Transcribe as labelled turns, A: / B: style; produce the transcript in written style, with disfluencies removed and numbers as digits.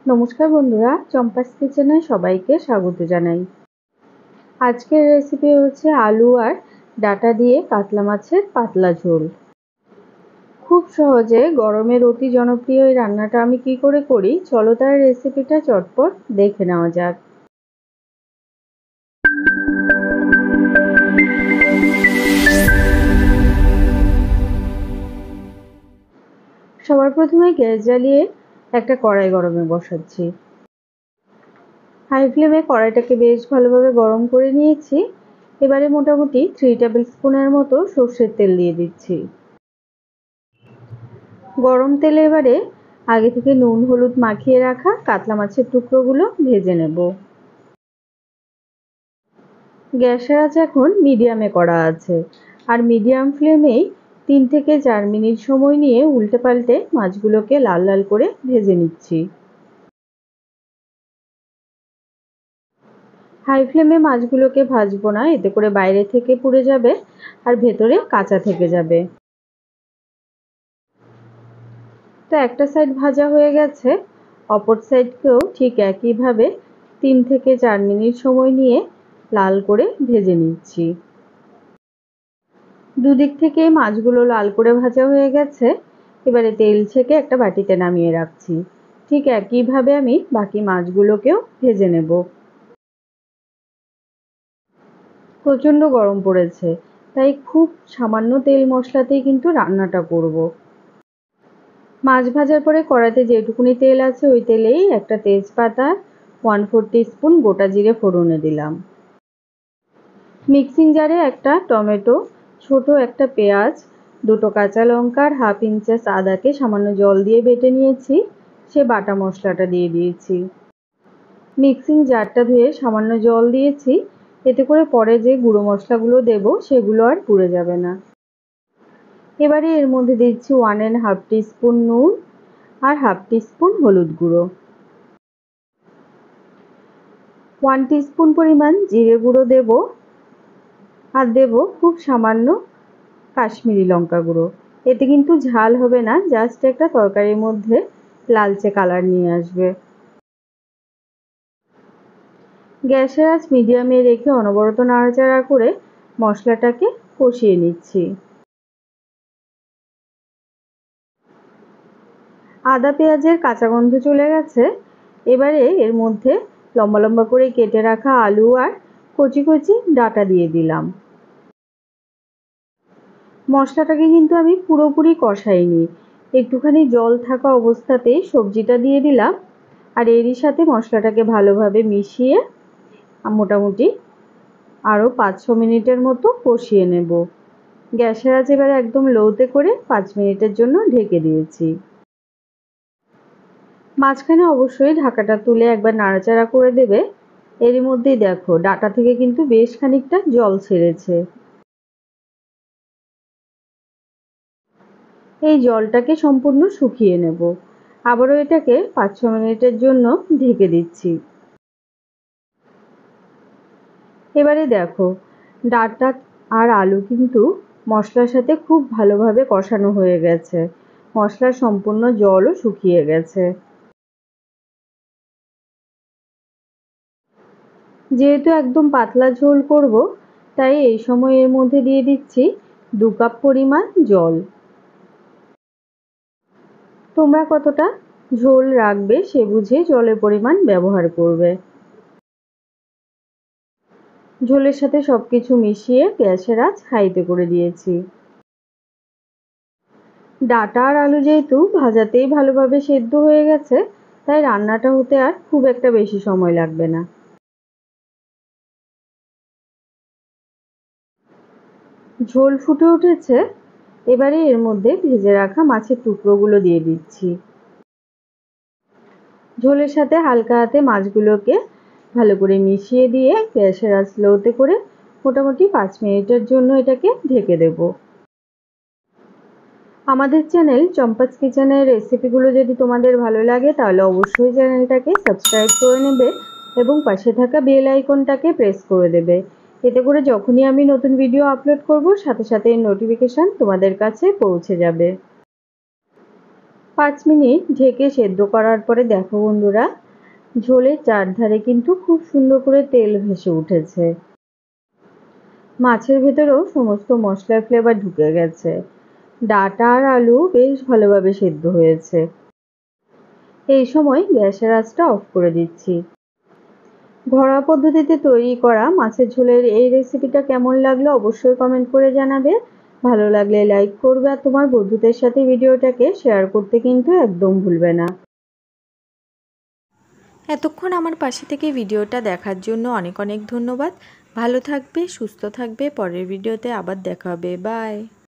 A: নমস্কার বন্ধুরা, চম্পাস কিচেনে সবাইকে স্বাগত জানাই। আজকের রেসিপি হচ্ছে আলু আর ডাঁটা দিয়ে কাতলা মাছের পাতলা ঝোল। খুব সহজে গরমের অতি জনপ্রিয় এই রান্নাটা আমি কি করে করি, চলো তার রেসিপিটা চটপট দেখে নেওয়া যাক। সবার প্রথমে গ্যাস জ্বালিয়ে একটা কড়াই গরমে বসাচ্ছি। হাই ফ্লেমে কড়াইটাকে বেশ ভালোভাবে গরম করে নিয়েছি। এবারে মোটামুটি 3 টেবিল স্পুনের মতো সর্ষের তেল দিয়ে দিচ্ছি। গরম তেলে এবারে আগে থেকে নুন হলুদ মাখিয়ে রাখা কাতলা মাছের টুকরোগুলো ভেজে নেব। গ্যাসের আঁচ এখন মিডিয়ামে করা আছে, আর মিডিয়াম ফ্লেমেই 3 থেকে 4 মিনিট সময় নিয়ে উল্টে পাল্টে মাছগুলোকে লাল লাল করে ভেজে নিচ্ছি। হাই ফ্লেমে মাছগুলোকে ভাজবো না, এতে করে বাইরে থেকে পুড়ে যাবে আর ভেতরে কাঁচা থেকে যাবে। তো একটা সাইড ভাজা হয়ে গেছে, অপর সাইডকেও ঠিক একইভাবে 3 থেকে 4 মিনিট সময় নিয়ে লাল করে ভেজে নিচ্ছি। দুদিক থেকে মাছগুলো লাল করে ভাজা হয়ে গেছে। এবারে তেল ছেঁকে একটা বাটিতে নামিয়ে রাখছি। ঠিক একইভাবে আমি বাকি মাছগুলোকেও ভেজে নেব। প্রচণ্ড গরম পড়েছে, তাই খুব সামান্য তেল মশলাতেই কিন্তু রান্নাটা করব। মাছ ভাজার পরে কড়াইতে যেটুকুনি তেল আছে ওই তেলেই একটা তেজপাতা, 1/4 টিস্পুন গোটা জিরে ফোড়নে দিলাম। মিক্সিং জারে একটা টমেটো, ছোট একটা পেঁয়াজ, দুটো কাঁচা লঙ্কা আর হাফ ইঞ্চাস আদাকে সামান্য জল দিয়ে বেটে নিয়েছি, সে বাটা মশলাটা দিয়ে দিয়েছি। মিক্সিং জারটা ধুয়ে সামান্য জল দিয়েছি, এতে করে পরে যে গুঁড়ো মশলাগুলো দেব সেগুলো আর পুড়ে যাবে না। এবারে এর মধ্যে দিচ্ছি 1.5 টিস্পুন নুন আর হাফ টিস্পুন হলুদ গুঁড়ো, 1 টিস্পুন পরিমাণ জিরে গুঁড়ো দেব, আর দেব খুব সামান্য কাশ্মীরি লঙ্কা গুঁড়ো। এতে কিন্তু ঝাল হবে না, জাস্ট একটা তরকারির মধ্যে লালচে কালার নিয়ে আসবে। গ্যাসের আঁচ মিডিয়ামে রেখে অনবরত নাড়াচাড়া করে মশলাটাকে কষিয়ে নিচ্ছি। আদা পেঁয়াজের কাঁচা গন্ধ চলে গেছে। এবারে এর মধ্যে লম্বা লম্বা করে কেটে রাখা আলু আর কচি কচি ডাঁটা দিয়ে দিলাম। মশলাটাকে কিন্তু আমি পুরোপুরি কষাইনি, একটুখানি জল থাকা অবস্থাতেই সবজিটা দিয়ে দিলাম, আর এরই সাথে মশলাটাকে ভালোভাবে মিশিয়ে মোটামুটি আরও 5-6 মিনিটের মতো কষিয়ে নেব। গ্যাসের আঁচ এবারে একদম লোতে করে 5 মিনিটের জন্য ঢেকে দিয়েছি। মাঝখানে অবশ্যই ঢাকাটা তুলে একবার নাড়াচাড়া করে দেবে। এরই মধ্যেই দেখো ডাঁটা থেকে কিন্তু বেশ খানিকটা জল ছেড়েছে। এই জলটাকে সম্পূর্ণ শুকিয়ে নেব। আবারও এটাকে 5-6 মিনিটের জন্য ঢেকে দিচ্ছি। এবারে দেখো ডাঁটা আর আলু কিন্তু মশলার সাথে খুব ভালোভাবে কষানো হয়ে গেছে, মশলার সম্পূর্ণ জলও শুকিয়ে গেছে। যেহেতু একদম পাতলা ঝোল করব, তাই এই সময় এর মধ্যে দিয়ে দিচ্ছি 2 কাপ পরিমাণ জল। তোমরা কতটা ঝোল রাখবে সে বুঝে জলের পরিমাণ ব্যবহার করবে। ঝোলের সাথে সবকিছু মিশিয়ে গ্যাসের আঁচ হাইতে করে দিয়েছি। ডাঁটা আর আলু যেহেতু ভাজাতেই ভালোভাবে সেদ্ধ হয়ে গেছে, তাই রান্নাটা হতে আর খুব একটা বেশি সময় লাগবে না। ঝোল ফুটে উঠেছে, এবারে এর মধ্যে ভেজে রাখা মাছের টুকরোগুলো দিয়ে দিচ্ছি। ঝোলের সাথে হালকা হাতে মাছগুলোকে ভালো করে মিশিয়ে দিয়ে গ্যাসের আঁচ লোতে করে মোটামুটি 5 মিনিটের জন্য এটাকে ঢেকে দেব। আমাদের চ্যানেল চম্পাস কিচেনের রেসিপিগুলো যদি তোমাদের ভালো লাগে তাহলে অবশ্যই চ্যানেলটাকে সাবস্ক্রাইব করে নেবে এবং পাশে থাকা বেল আইকনটাকে প্রেস করে দেবে। এতে করে যখনই আমি নতুন ভিডিও আপলোড করব সাথে সাথে নোটিফিকেশান তোমাদের কাছে পৌঁছে যাবে। 5 মিনিট ঢেকে সেদ্ধ করার পরে দেখো বন্ধুরা, ঝোলের চারধারে কিন্তু খুব সুন্দর করে তেল ভেসে উঠেছে। মাছের ভেতরেও সমস্ত মশলার ফ্লেভার ঢুকে গেছে। ডাঁটা আর আলু বেশ ভালোভাবে সেদ্ধ হয়েছে। এই সময় গ্যাসের আঁচটা অফ করে দিচ্ছি। ঘরোয়া পদ্ধতিতে তৈরি করা মাছের ঝোলের এই রেসিপিটা কেমন লাগলো অবশ্যই কমেন্ট করে জানাবে। ভালো লাগলে লাইক করবে আর তোমার বন্ধুদের সাথে ভিডিওটাকে শেয়ার করতে কিন্তু একদম ভুলবে না।
B: এতক্ষণ আমার পাশে থেকে ভিডিওটা দেখার জন্য অনেক অনেক ধন্যবাদ। ভালো থাকবে, সুস্থ থাকবে। পরের ভিডিওতে আবার দেখা হবে। বাই।